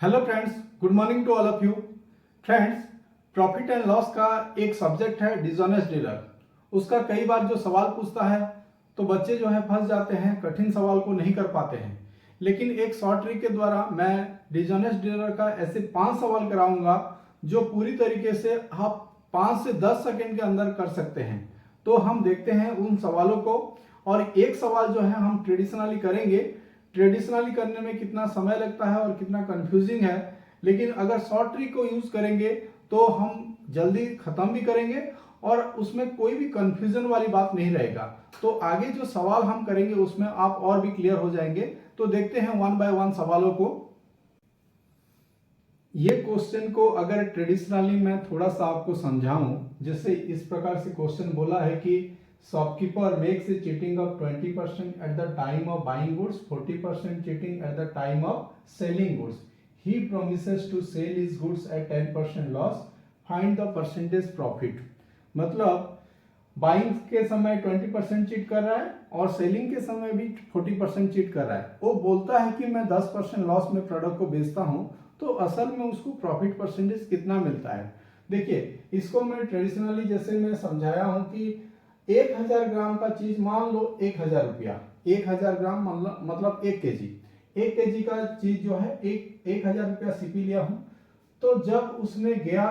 Hello friends, good morning to all of you. Friends, profit and loss का एक subject है dishonest dealer. उसका कई बार जो सवाल पूछता है तो बच्चे जो है फंस जाते हैं, कठिन सवाल को नहीं कर पाते हैं। लेकिन एक शॉर्ट ट्रिक के द्वारा मैं डिसऑनेस्ट डीलर का ऐसे 5 सवाल कराऊंगा जो पूरी तरीके से आप 5 से 10 सेकेंड के अंदर कर सकते हैं। तो हम देखते हैं उन सवालों को, और एक सवाल जो है हम ट्रेडिशनली करेंगे। ट्रेडिशनली करने में कितना समय लगता है और कितना कंफ्यूजिंग है, लेकिन अगर शॉर्ट ट्रिक को यूज करेंगे तो हम जल्दी खत्म भी करेंगे और उसमें कोई भी कंफ्यूजन वाली बात नहीं रहेगा। तो आगे जो सवाल हम करेंगे उसमें आप और भी क्लियर हो जाएंगे। तो देखते हैं वन बाय वन सवालों को। ये क्वेश्चन को अगर ट्रेडिशनली मैं थोड़ा सा आपको समझाऊं, जैसे इस प्रकार से क्वेश्चन बोला है कि shopkeeper makes a cheating of 20% at the time of buying goods, 40% cheating at the time of selling goods. He promises to sell his goods at 10% loss, find the percentage profit. मतलब buying के समय 20% cheat कर रहा है और selling के समय भी 40% चीट कर रहा है। वो बोलता है कि मैं 10% लॉस में प्रोडक्ट को बेचता हूं, तो असल में उसको प्रॉफिट परसेंटेज कितना मिलता है। देखिए, इसको मैं ट्रेडिशनली जैसे मैं समझाया हूं कि 1000 ग्राम का चीज मान लो 1000 रुपया, 1000 ग्राम मतलब 1 केजी, 1 केजी का चीज जो है 1000 रुपया सीपी लिया हूं। तो जब उसने गया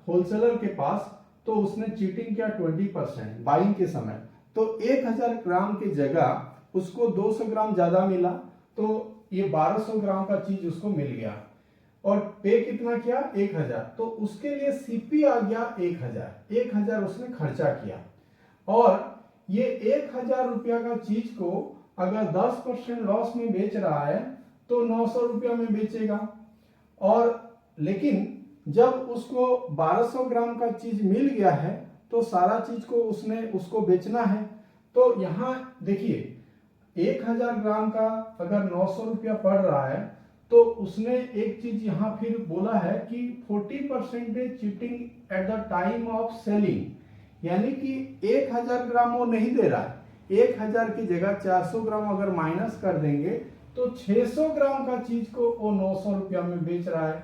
होलसेलर के पास तो उसने चीटिंग किया 20% बाइंग के समय, तो 1000 ग्राम की जगह उसको 200 ग्राम ज्यादा मिला, तो ये 1200 ग्राम का चीज उसको मिल गया। और पे कितना किया? 1000। तो उसके लिए सीपी आ गया 1000 उसने खर्चा किया। और ये 1000 रुपया का चीज को अगर 10% लॉस में बेच रहा है तो 900 रुपया में बेचेगा। और लेकिन जब उसको 1200 ग्राम का चीज मिल गया है तो सारा चीज को उसको बेचना है। तो यहां देखिए, 1000 ग्राम का अगर 900 रुपया पड़ रहा है तो उसने एक चीज यहां फिर बोला है कि 40% cheating at the time of selling, यानी कि 1000 ग्राम वो नहीं दे रहा है। 1000 की जगह 400 ग्राम अगर माइनस कर देंगे तो 600 ग्राम का चीज को वो 900 रुपया में बेच रहा है।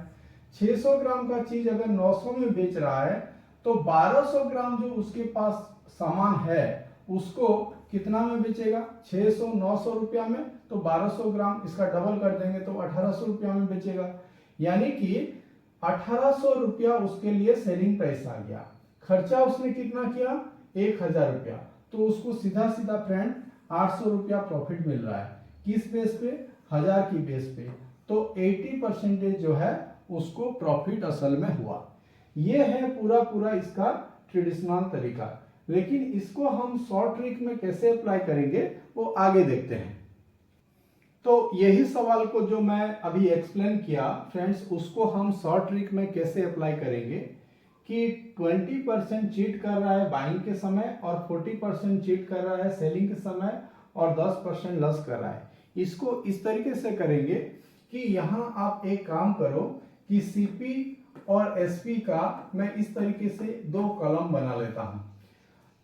600 ग्राम का चीज अगर 900 में बेच रहा है तो 1200 ग्राम जो उसके पास सामान है उसको कितना में बेचेगा? 600 900 रुपया में, तो 1200 ग्राम इसका डबल कर देंगे तो 1800 रुपया में बेचेगा। यानी कि 1800 रुपया उसके लिए सेलिंग प्राइस आ गया। खर्चा उसने कितना किया? 1000 रुपया। तो उसको सीधा सीधा फ्रेंड 800 रुपया प्रॉफिट मिल रहा है। किस बेस पे? 1000 की बेस पे। तो 80% जो है उसको प्रॉफिट असल में हुआ। ये है पूरा पूरा इसका ट्रेडिशनल तरीका। लेकिन इसको हम शॉर्ट ट्रिक में कैसे अप्लाई करेंगे वो आगे देखते हैं। तो यही सवाल को जो मैं अभी एक्सप्लेन किया फ्रेंड्स, उसको हम शॉर्ट ट्रिक में कैसे अप्लाई करेंगे कि 20% चीट कर रहा है बाइंग के समय और 40% चीट कर रहा है सेलिंग के समय और 10% लॉस कर रहा है। इसको इस तरीके से करेंगे कि यहाँ आप एक काम करो कि सीपी और एसपी का मैं इस तरीके से 2 कॉलम बना लेता हूं।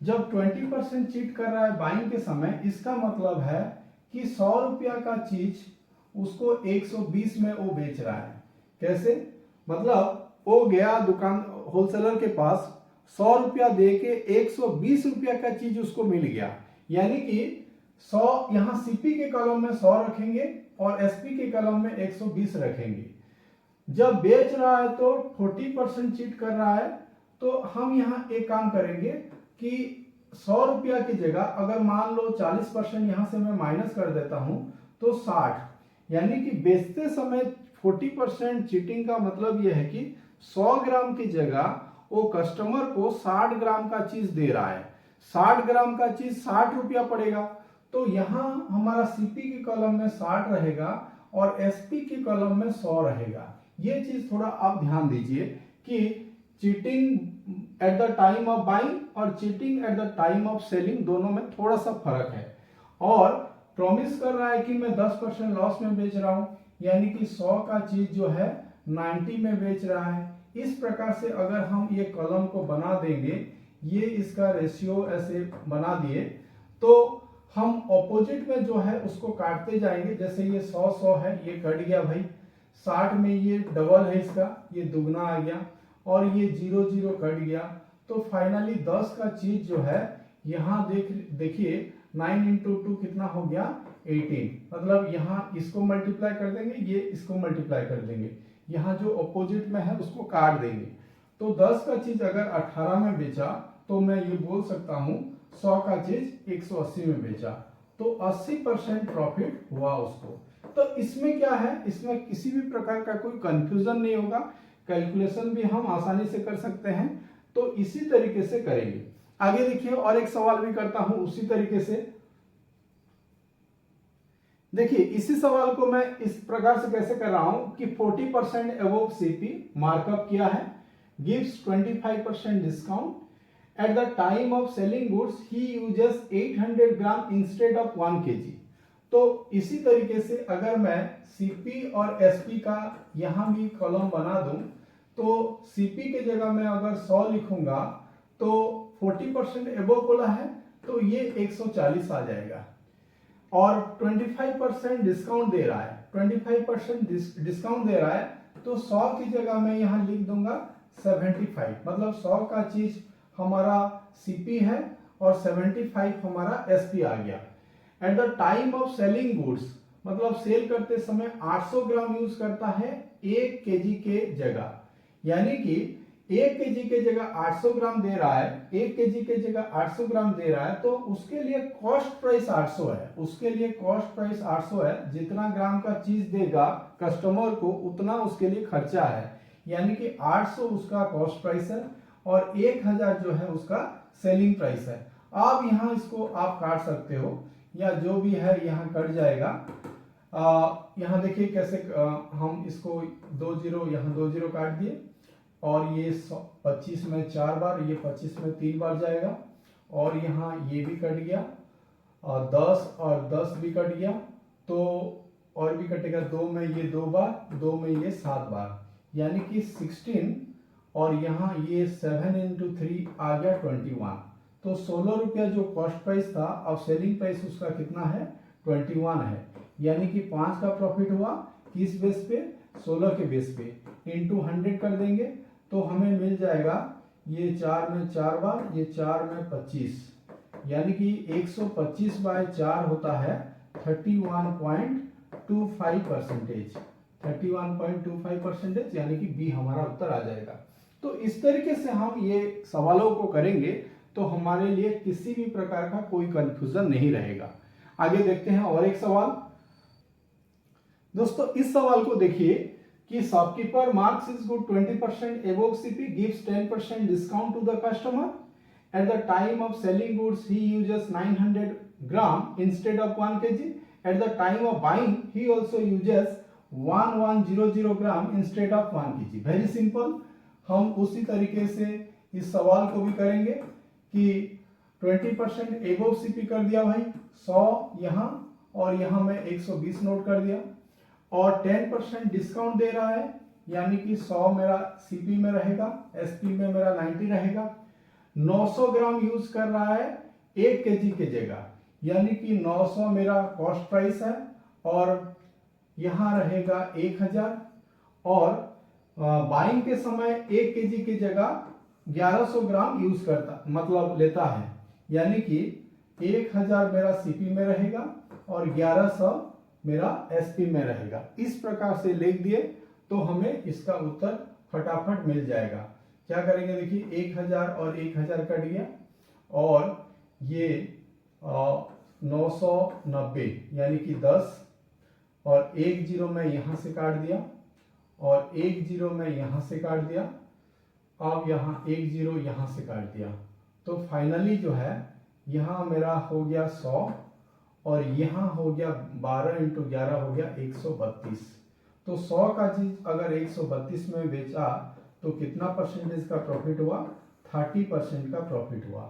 जब 20% चीट कर रहा है बाइंग के समय, इसका मतलब है कि 100 रुपया का चीज उसको 120 में वो बेच रहा है। कैसे? मतलब वो गया दुकान होलसेलर के पास, 100 रुपया दे के 120 रुपया का चीज उसको मिल गया। यानी कि 100 यहां सीपी के कॉलम में 100 रखेंगे और एसपी के कॉलम में 120 रखेंगे। जब बेच रहा है तो 40% चीट कर रहा है, तो हम यहां एक काम करेंगे कि 100 रुपया की जगह अगर मान लो 40% यहां से मैं माइनस कर देता हूं तो 60, यानी कि बेचते समय 40% चीटिंग का मतलब यह है कि 100 ग्राम की जगह वो कस्टमर को 60 ग्राम का चीज दे रहा है। 60 ग्राम का चीज 60 रुपया पड़ेगा। तो यहां हमारा सीपी के कॉलम में 60 रहेगा और एसपी के कॉलम में 100 रहेगा। ये चीज थोड़ा आप ध्यान दीजिए कि cheating at the time of buying और cheating at the time of selling दोनों में थोड़ा सा फर्क है। और प्रॉमिस कर रहा है कि मैं 10% लॉस में बेच रहा हूं, यानी कि 100 का चीज जो है 90 में बेच रहा है। इस प्रकार से अगर हम ये कॉलम को बना देंगे, ये इसका रेशियो ऐसे बना दिए, तो हम ऑपोजिट में जो है उसको काटते जाएंगे। जैसे ये 100 100 है, ये कट गया भाई, 60 में ये डबल है इसका, ये दुगना आ गया और ये 0 0 कट गया। तो फाइनली 10 का चीज जो है यहाँ देखिए 9 इंटू 2 कितना हो गया 18, मतलब यहाँ इसको मल्टीप्लाई कर देंगे, ये इसको मल्टीप्लाई कर देंगे, यहाँ जो अपोजिट में है उसको काट देंगे। तो 10 का चीज अगर 18 में बेचा तो मैं ये बोल सकता हूँ 100 का चीज 180 में बेचा, तो 80% प्रॉफिट हुआ उसको। तो इसमें क्या है, इसमें किसी भी प्रकार का कोई कंफ्यूजन नहीं होगा, कैलकुलेशन भी हम आसानी से कर सकते हैं। तो इसी तरीके से करेंगे। आगे देखिए और एक सवाल भी करता हूं उसी तरीके से। देखिए इसी सवाल को मैं इस प्रकार से कैसे कर रहा हूं कि 40% अबव सीपी मार्कअप किया है, gives 25% discount at the time of selling goods he uses 800 gram instead of 1 kg। तो इसी तरीके से अगर मैं सीपी और एसपी का यहां भी कॉलम बना दूं तो सीपी के जगह मैं अगर 100 लिखूंगा तो 40% एबव बोला है तो ये 140 आ जाएगा और 25% डिस्काउंट दे रहा है, 25% डिस्काउंट दे रहा है तो 100 की जगह मैं यहां लिख दूंगा 75, मतलब 100 का चीज हमारा सीपी है और 75 हमारा एसपी आ गया। Eight the time of selling goods मतलब सेल करते समय 800 ग्राम यूज करता है 1 केजी के जगह, यानी कि 1 केजी के जगह 800 ग्राम दे रहा है, 1 केजी के जगह 800 ग्राम दे रहा है तो उसके लिए कॉस्ट प्राइस 800 है, उसके लिए कॉस्ट प्राइस 800 है। जितना ग्राम का चीज देगा कस्टमर को उतना उसके लिए खर्चा है, यानी कि 800 उसका कॉस्ट प्राइस है और 1000 जो है उसका सेलिंग प्राइस है। अब यहाँ इसको आप काट सकते हो या जो भी है यहाँ कट जाएगा। यहाँ देखिए कैसे हम इसको 2 0 यहाँ 2 0 काट दिए और ये 25 में 4 बार, ये 25 में 3 बार जाएगा और यहाँ ये भी कट गया और 10 और 10 भी कट गया तो और भी कटेगा 2 में ये 2 बार, 2 में ये 7 बार, यानी कि 16 और यहाँ ये 7 इंटू 3 आ गया 21। तो 16 रुपया जो कॉस्ट प्राइस था अब सेलिंग प्राइस उसका कितना है 21 है, यानी कि 5 का प्रॉफिट हुआ किस बेस पे 16 के बेस पे, इंटू 100 कर देंगे तो हमें मिल जाएगा ये 4 में 4 बार, ये 4 में 25, यानी कि 125 बाय 4 होता है 31.25%, 31.25%, यानी कि बी हमारा उत्तर आ जाएगा। तो इस तरीके से हम ये सवालों को करेंगे तो हमारे लिए किसी भी प्रकार का कोई कंफ्यूजन नहीं रहेगा। आगे देखते हैं और एक सवाल। दोस्तों इस सवाल को देखिए कि shopkeeper marks is good 20% above CP, gives 10% discount to the customer. At the time of selling goods, he uses 900 gram instead of 1 kg. At the time of buying, he also uses 1100 gram instead of 1 kg. Very simple. हम उसी तरीके से इस सवाल को भी करेंगे कि 20% above CP कर दिया भाई, 100 यहाँ और यहाँ मैं 120 नोट कर दिया और 10% डिस्काउंट दे रहा है, यानी कि 100 मेरा सीपी में रहेगा, एसपी में मेरा 90 रहेगा। 900 ग्राम यूज कर रहा है 1 केजी के जगह, यानी कि 900 मेरा कॉस्ट प्राइस है और यहाँ रहेगा 1000 और बाइंग के समय 1 केजी की जगह 1100 ग्राम यूज करता मतलब लेता है, यानी कि 1000 मेरा सीपी में रहेगा और 1100 मेरा एसपी में रहेगा। इस प्रकार से लिख दिए तो हमें इसका उत्तर फटाफट मिल जाएगा। क्या करेंगे देखिए 1000 और 1000 कट गया और ये 990 यानी कि 10 और 1 0 मैं यहाँ से काट दिया और 1 0 मैं यहाँ से काट दिया, अब यहाँ 1 0 यहाँ से काट दिया तो फाइनली जो है यहाँ मेरा हो गया 100 और यहाँ हो गया 12 इंटू 11 हो गया 132। तो 100 का चीज अगर 132 में बेचा तो कितना परसेंटेज का प्रॉफिट हुआ 30% का प्रॉफिट हुआ।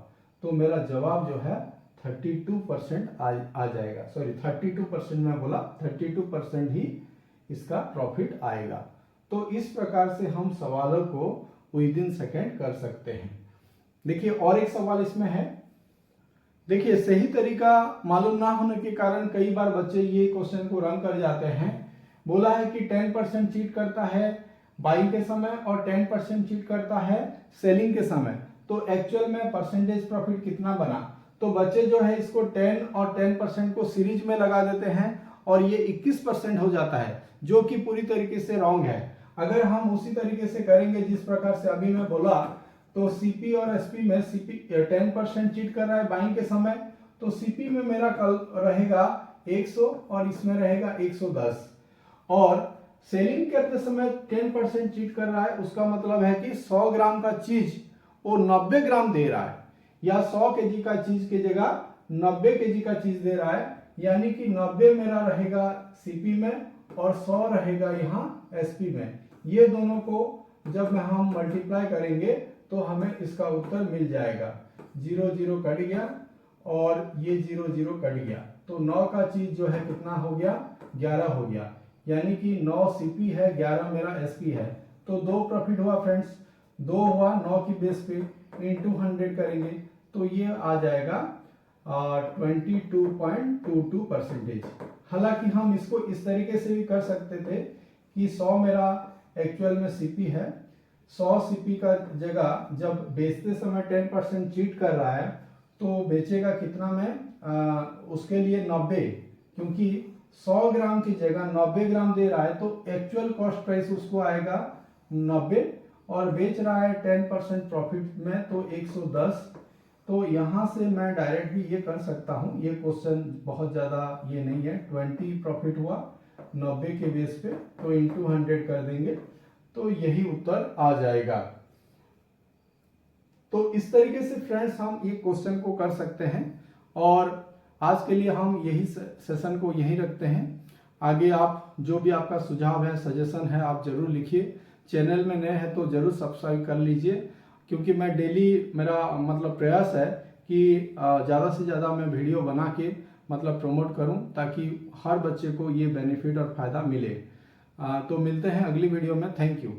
तो मेरा जवाब जो है 32% आ जाएगा, सॉरी 32% में बोला 32% ही इसका प्रॉफिट आएगा। तो इस प्रकार से हम सवालों को विद इन सेकेंड कर सकते हैं। देखिए और एक सवाल इसमें है, देखिए सही तरीका मालूम ना होने के कारण कई बार बच्चे ये क्वेश्चन को रंग कर जाते हैं बोला है कि 10% चीट करता है बाइंग के समय और 10% चीट करता है सेलिंग के समय। तो एक्चुअल में परसेंटेज प्रॉफिट कितना बना? तो बच्चे जो है इसको 10 और 10% को सीरीज में लगा देते हैं और ये 21% हो जाता है, जो कि पूरी तरीके से रॉन्ग है। अगर हम उसी तरीके से करेंगे जिस प्रकार से अभी मैं बोला, तो सीपी और एसपी में सीपी 10% चीट कर रहा है बाइंग के समय, तो सीपी में मेरा कल रहेगा 100 और इसमें रहेगा 110, और सेलिंग करते समय 10% चीट कर रहा है, उसका मतलब है कि 100 ग्राम का चीज वो 90 ग्राम दे रहा है, या 100 केजी का चीज की जगह 90 केजी का चीज दे रहा है, यानी कि 90 मेरा रहेगा सीपी में और 100 रहेगा यहाँ एसपी में। ये दोनों को जब हम मल्टीप्लाई करेंगे तो हमें इसका उत्तर मिल जाएगा। 0 0 कट गया और ये 0 0 कट गया, तो 9 का चीज जो है कितना हो गया? 11 हो गया, यानी कि 9 सीपी है, 11 मेरा एसपी है। तो 2 प्रॉफिट हुआ फ्रेंड्स, 2 हुआ 9 की बेस पे इंटू 100 करेंगे तो ये आ जाएगा 22.22%। हालांकि हम इसको इस तरीके से भी कर सकते थे कि 100 मेरा एक्चुअल में सीपी है, 100 सीपी का जगह जब बेचते समय 10% चीट कर रहा है तो बेचेगा कितना में? उसके लिए 90, क्योंकि 100 ग्राम की जगह 90 ग्राम दे रहा है तो एक्चुअल कॉस्ट प्राइस उसको आएगा 90 और बेच रहा है 10% प्रॉफिट में तो 110। तो यहाँ से मैं डायरेक्ट भी ये कर सकता हूँ, ये क्वेश्चन बहुत ज़्यादा ये नहीं है। 20 प्रॉफिट हुआ 90 के बेस पे, तो इंटू 100 कर देंगे तो यही उत्तर आ जाएगा। तो इस तरीके से फ्रेंड्स हम ये क्वेश्चन को कर सकते हैं, और आज के लिए हम यही सेशन को यहीं रखते हैं। आगे आप जो भी आपका सुझाव है, सजेशन है, आप जरूर लिखिए। चैनल में नए हैं तो जरूर सब्सक्राइब कर लीजिए, क्योंकि मैं डेली मेरा मतलब प्रयास है कि ज़्यादा से ज़्यादा मैं वीडियो बना के मतलब प्रमोट करूं, ताकि हर बच्चे को ये बेनिफिट और फ़ायदा मिले। तो मिलते हैं अगली वीडियो में। Thank you.